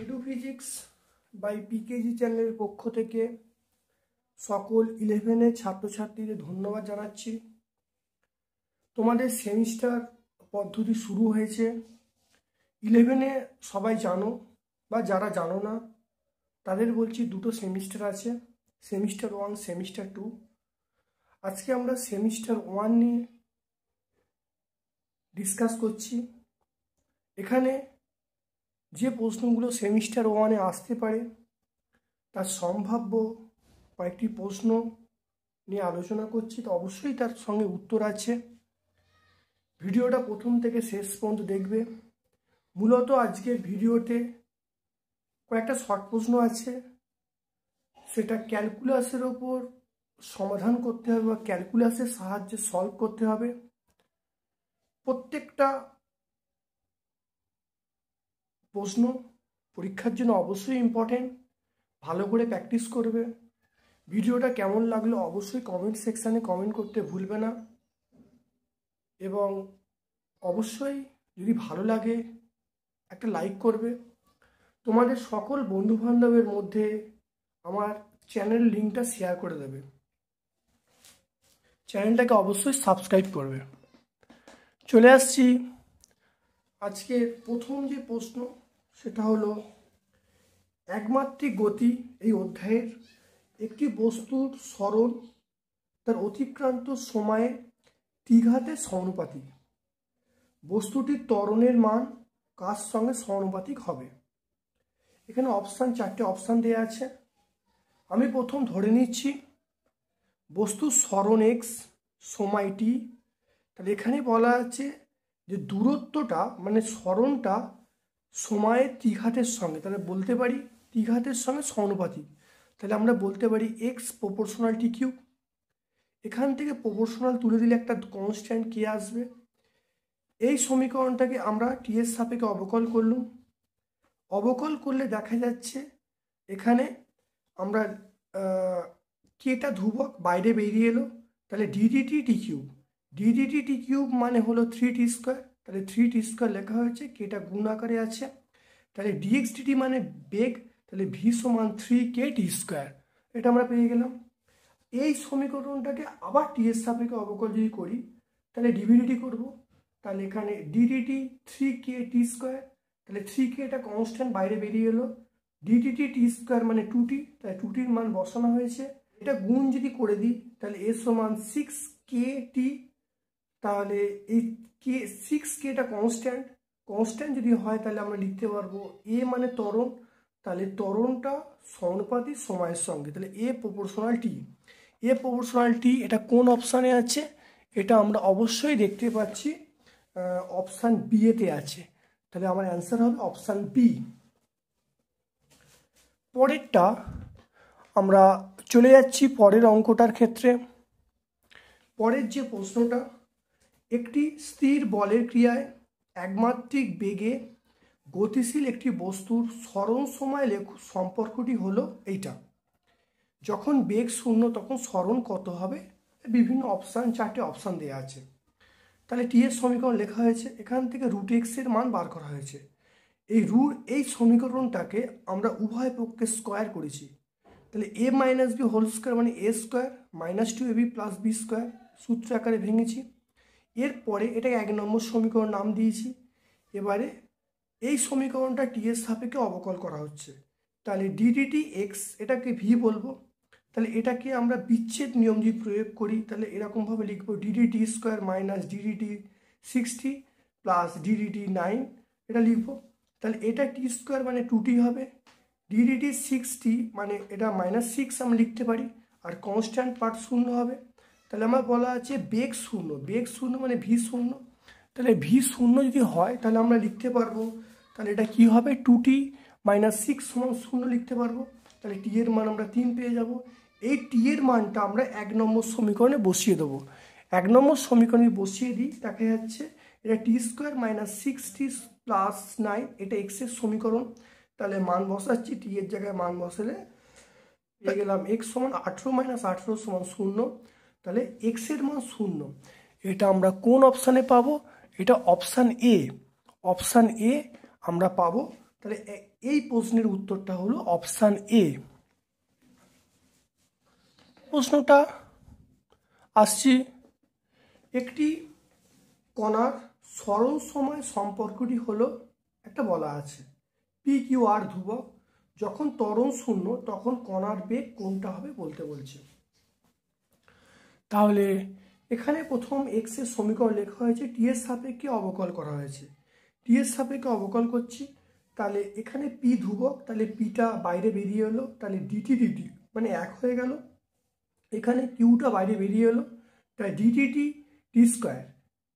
এডুফিজিক্স by PKG চ্যানেলের পক্ষ থেকে সকল 11-এর ছাত্রছাত্রীদের ধন্যবাদ জানাচ্ছি। তোমাদের সেমিস্টার পদ্ধতি শুরু হয়েছে। 11-এ সবাই জানো, বা যারা জানো না তাদের বলছি দুটো সেমিস্টার আছে, সেমিস্টার 1, সেমিস্টার 2। আজকে আমরা সেমিস্টার 1 নিয়ে ডিসকাস করছি। এখানে যে প্রশ্নগুলো সেমিস্টার 1-এ আসতে পারে তার সম্ভাব্য কয়েকটি প্রশ্ন নিয়ে আলোচনা করছি, তো অবশ্যই তার সঙ্গে উত্তর আছে। ভিডিওটা প্রথম থেকে শেষ পর্যন্ত দেখবে। মূলত আজকের ভিডিওতে কয়েকটা শর্ট প্রশ্ন আছে, সেটা ক্যালকুলাসের ওপর সমাধান করতে হবে বা ক্যালকুলাসের সাহায্যে সলভ করতে হবে। প্রত্যেকটা প্রশ্ন পরীক্ষার জন্য অবশ্যই ইম্পর্টেন্ট, ভালো করে প্র্যাকটিস করবে। ভিডিওটা কেমন লাগলো অবশ্যই কমেন্ট সেকশানে কমেন্ট করতে ভুলবে না, এবং অবশ্যই যদি ভালো লাগে একটা লাইক করবে। তোমাদের সকল বন্ধুবান্ধবের মধ্যে আমার চ্যানেল লিঙ্কটা শেয়ার করে দেবে। চ্যানেলটাকে অবশ্যই সাবস্ক্রাইব করবে। চলে আসছি আজকে প্রথম যে প্রশ্ন, সেটা হলো একমাত্রিক গতি এই অধ্যায়ের একটি বস্তুর সরণ তার অতিক্রান্ত সময়ে দ্বিঘাতের সমানুপাতিক। বস্তুটির ত্বরণের মান কার সঙ্গে সমানুপাতিক হবে? এখানে চারটে অপশান দেওয়া আছে। আমি প্রথম ধরে নিচ্ছি বস্তুর সরণ এক্স, সময় টি। তাহলে এখানে বলা আছে যে দূরত্বটা মানে সরণটা সময়ের দ্বিঘাতের সঙ্গে, তাহলে বলতে পারি দ্বিঘাতের সঙ্গে সমানুপাতিক। তাহলে আমরা বলতে পারি এক্স প্রপোর্শনাল টি কিউব। এখান থেকে প্রপোর্শনাল তুলে দিলে একটা কনস্ট্যান্ট কে আসবে। এই সমীকরণটাকে আমরা টি এর সাপেক্ষে অবকল করলাম। অবকল করলে দেখা যাচ্ছে এখানে আমরা কেটা ধ্রুবক বাইরে বেরিয়ে এলো। তাহলে ডিডিটি টি কিউব, ডিডিটি টি কিউব মানে হলো 3t স্কোয়ার। তাহলে 3t স্কোয়ার লেখা হয়েছে, কেটা গুণ আকারে আছে। তাহলে ডিএক্স ডিটি মানে বেগ, তাহলে ভি সমান 3kt স্কোয়ার। এটা আমরা পেয়ে গেলাম। এই সমীকরণটাকে আবার টি এর সাপেক্ষে অবকল যদি করি তাহলে ডিভিডিটি করব। তাহলে এখানে ডিডিটি 3kt স্কোয়ার, তাহলে 3k এটা কনস্ট্যান্ট বাইরে বেরিয়ে এলো। ডিডিটি টি স্কোয়ার মানে 2t, তাহলে 2tর মান বসানো হয়েছে। এটা গুণ যদি করে দিই তাহলে এ সমান 6kt। তাহলে এই কে 6k এটা কনস্ট্যান্ট যদি হয় তাহলে আমরা লিখতে পারবো এ মানে ত্বরণ, তাহলে ত্বরণটা সমানুপাতিক সময়ের সঙ্গে। তাহলে এ প্রপোর্শনাল টি, এ প্রপোর্শনাল টি এটা কোন অপশানে আছে? এটা আমরা অবশ্যই দেখতে পাচ্ছি অপশান বি এতে আছে। তাহলে আমার অ্যান্সার হবে অপশান বি। পরেরটা আমরা চলে যাচ্ছি পরের অঙ্কটার ক্ষেত্রে। পরের যে প্রশ্নটা, একটি স্থির বলের ক্রিয়ায় একমাত্রিক বেগে গতিশীল একটি বস্তুর সরণ সময় সম্পর্কটি হলো এইটা। যখন বেগ 0 তখন সরণ কত হবে? বিভিন্ন অপশান, চারটে অপশান দেওয়া আছে। তাহলে টি এর সমীকরণ লেখা হয়েছে, এখান থেকে রুট এক্স এর মান বার করা হয়েছে। এই সমীকরণটাকে আমরা উভয় পক্ষে স্কোয়ার করেছি। তাহলে a minus b whole square মানে a square minus 2ab plus b square সূত্র আকারে ভেঙেছি। এরপরে এটাকে 1 নম্বর সমীকরণ নাম দিয়েছি। এবারে এই সমীকরণটা টি এর সাপেক্ষে অবকল করা হচ্ছে। তাহলে ডিডিটি এক্স এটাকে ভি বলবো। তাহলে এটাকে আমরা বিচ্ছেদ নিয়ম যদি প্রয়োগ করি তাহলে এরকমভাবে লিখবো DDT square minus DDT 60 plus DDT 9 এটা লিখবো। তাহলে এটা টি স্কোয়ার মানে 2t হবে। ডিডিটি 60 মানে এটা -6 আমরা লিখতে পারি, আর কনস্ট্যান্ট পার্ট 0 হবে। তাহলে আমার বলা আছে বেগ 0, বেগ 0 মানে ভি 0। তাহলে ভি 0 যদি হয় তাহলে আমরা লিখতে পারবো, তাহলে এটা কি হবে 2t - 6 সমান 0 লিখতে পারবো। তাহলে টি এর মান আমরা 3 পেয়ে যাব। এই টি এর মানটা আমরা 1 নম্বর সমীকরণে বসিয়ে দেবো। 1 নম্বর সমীকরণে বসিয়ে দিই, দেখা যাচ্ছে এটা টি স্কোয়ার মাইনাস 6t প্লাস 9 এটা এক্স এর সমীকরণ। তাহলে মান বসাচ্ছি, টি এর জায়গায় মান বসালে পেয়ে গেলাম এক্স সমান 18 - 18 = 0। তাহলে এক্স এর মান 0। এটা আমরা কোন অপশানে পাবো? এটা অপশান এ। অপশান এ আমরা পাবো। তাহলে এই প্রশ্নের উত্তরটা হলো অপশান এ। প্রশ্নটা আসছি, একটি কণার সরল সময় সম্পর্কটি হলো একটা বলা আছে পি কিউ আর ধ্রুবক, যখন ত্বরণ শূন্য তখন কণার বেগ কোনটা হবে বলতে বলছে। তাহলে এখানে প্রথম এক্স এর সমীকরণ লেখা হয়েছে, টি এর সাপেক্ষে অবকল করা হয়েছে। টি এর সাপেক্ষে অবকল করছি, তাহলে এখানে পি ধ্রুবক, তাহলে পিটা বাইরে বেরিয়ে এলো, তাহলে ডিটি ডিটি মানে 1 হয়ে গেল। এখানে কিউটা বাইরে বেরিয়ে এলো, তাই ডিটি টি স্কোয়ার,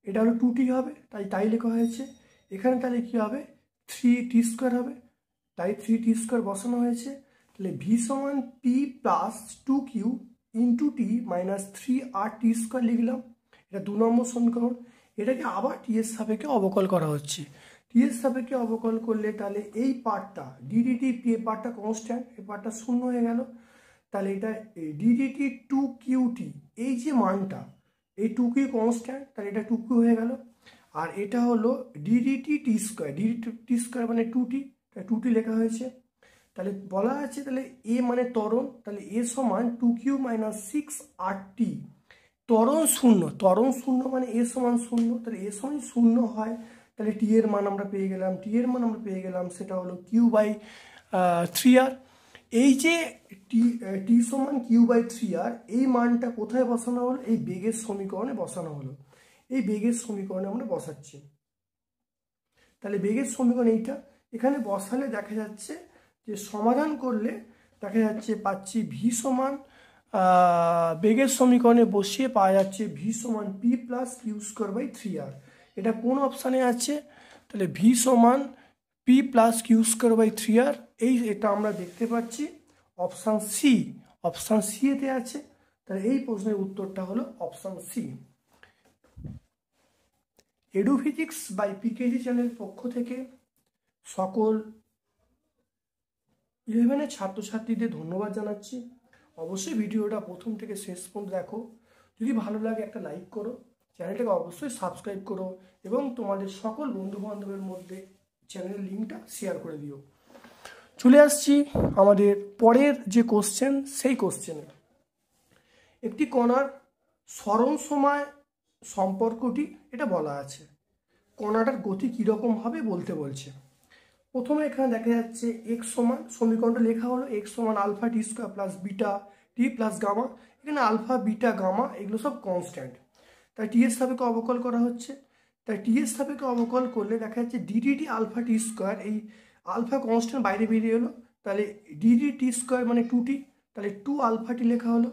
এটা হলো 2t হবে, তাই লেখা হয়েছে। এখানে তাহলে কি হবে? 3t স্কোয়ার হবে, তাই 3t স্কোয়ার বসানো হয়েছে। তাহলে ভি সমান P plus 2q into T minus 3r টি স্কোয়ার লিখলাম। এটা 2 নম্বর সমীকরণ। এটাকে আবার টি এর সাপেক্ষে অবকল করা হচ্ছে। টি এর সাপেক্ষে অবকল করলে তাহলে এই পার্টটা ডিডিটি পি এর পার্টটা কনস্ট্যান্ট, এই পার্টটা 0 হয়ে গেল। তাহলে এটা ডিডিটি 2qt, এই যে মানটা, এই 2q কনস্ট্যান্ট, তাহলে এটা 2q হয়ে গেল। আর এটা হলো ডিডিটি টি স্কোয়ার, ডিডিটি টি স্কোয়ার মানে 2t, তাই 2t লেখা হয়েছে। তাহলে বলা আছে তাহলে এ মানে ত্বরণ, তাহলে এ সমান 2q মাইনাস 6rt। ত্বরণ শূন্য মানে এ সমান 0, তাহলে এ সমান 0 হয়, তাহলে টি এর মান আমরা পেয়ে গেলাম, সেটা হলো q/3r। এই যে টি সমান q/3r, এই মানটা কোথায় বসানো হলো? এই বেগের সমীকরণে বসানো হলো। এই বেগের সমীকরণে আমরা বসাচ্ছি। তাহলে বেগের সমীকরণ এইটা, এখানে বসালে দেখা যাচ্ছে যে সমাধান করলে দেখা যাচ্ছে পাচ্ছি ভি সমান, বেগের সমীকরণে বসিয়ে পাওয়া যাচ্ছে ভি সমান P plus Q square by 3r। এটা কোন অপশানে আছে? তাহলে ভি সমান P plus Q square by 3r, এটা আমরা দেখতে পাচ্ছি অপশান সি। অপশান সি এতে আছে, তাহলে এই প্রশ্নের উত্তরটা হলো option C. Eduphysics by PKG channel পক্ষ থেকে সকল 11-এর ছাত্রছাত্রীদের ধন্যবাদ জানাচ্ছি। অবশ্যই ভিডিওটা প্রথম থেকে শেষ পর্যন্ত দেখো। যদি ভালো লাগে একটা লাইক করো, চ্যানেলটাকে অবশ্যই সাবস্ক্রাইব করো এবং তোমাদের সকল বন্ধুবান্ধবের মধ্যে চ্যানেলের লিঙ্কটা শেয়ার করে দিও। চলে আসছি আমাদের পরের যে কোশ্চেন, সেই কোশ্চেনে একটি কণার সরণ সময় সম্পর্কটি এটা বলা আছে। কণাটার গতি কীরকম হবে বলতে বলছে। প্রথমে এখানে দেখা যাচ্ছে এক্স সমান, সমীকরণটা লেখা হলো এক্স সমান alpha t square plus beta t plus gamma. এখানে আলফা বিটা গামা এগুলো সব কনস্ট্যান্ট, তাই টি এর সাপেক্ষে অবকল করা হচ্ছে। তাই টি এর সাপেক্ষে অবকল করলে দেখা যাচ্ছে ডিডিটি আলফা টি স্কোয়ার, এই আলফা কনস্ট্যান্ট বাইরে বেরিয়ে এলো, তাহলে ডিডি টি স্কোয়ার মানে 2t, তাহলে 2 আলফা টি লেখা হলো।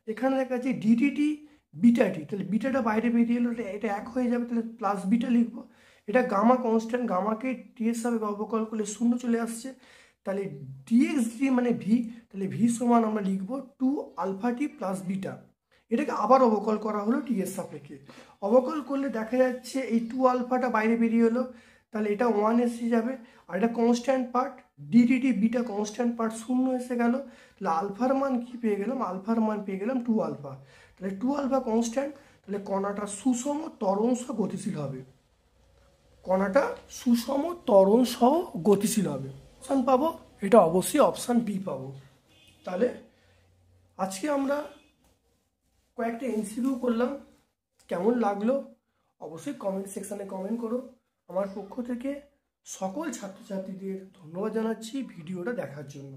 এখানে দেখা যাচ্ছে ডিডিটি বিটা টি, তাহলে বিটাটা বাইরে বেরিয়ে এলো, এটা 1 হয়ে যাবে, তাহলে প্লাস বিটা লিখবো। এটা গামা কনস্ট্যান্ট, গামাকে টি এর সাপেক্ষে অবকল করলে 0 চলে আসছে, তাহলে ডিএক্স ডি মানে ভি, তাহলে ভি সমান আমরা লিখবো 2 আলফা টি প্লাস বিটা। এটাকে আবার অবকল করা হলো টি এর সাপেক্ষে। অবকল করলে দেখা যাচ্ছে এই 2 আলফাটা বাইরে বেরিয়ে এলো, তাহলে এটা 1 এসে যাবে। আর এটা constant part, DDT beta constant part 0 এসে গেল। তাহলে আলফার মান কি পেয়ে গেলাম? আলফার মান পেয়ে গেলাম 2 আলফা। তাহলে 2 আলফা কনস্ট্যান্ট, তাহলে কণাটা সুষম ত্বরণ সহ গতিশীল হবে। কণাটা সুষম ত্বরণ সহ গতিশীল হবে। অপশান পাবো, এটা অবশ্যই অপশান বি পাবো। তাহলে আজকে আমরা কয়েকটা এমসিকিউ করলাম, কেমন লাগলো অবশ্যই কমেন্ট সেকশানে কমেন্ট করো। আমার পক্ষ থেকে সকল ছাত্রছাত্রীদের ধন্যবাদ জানাচ্ছি ভিডিওটা দেখার জন্য।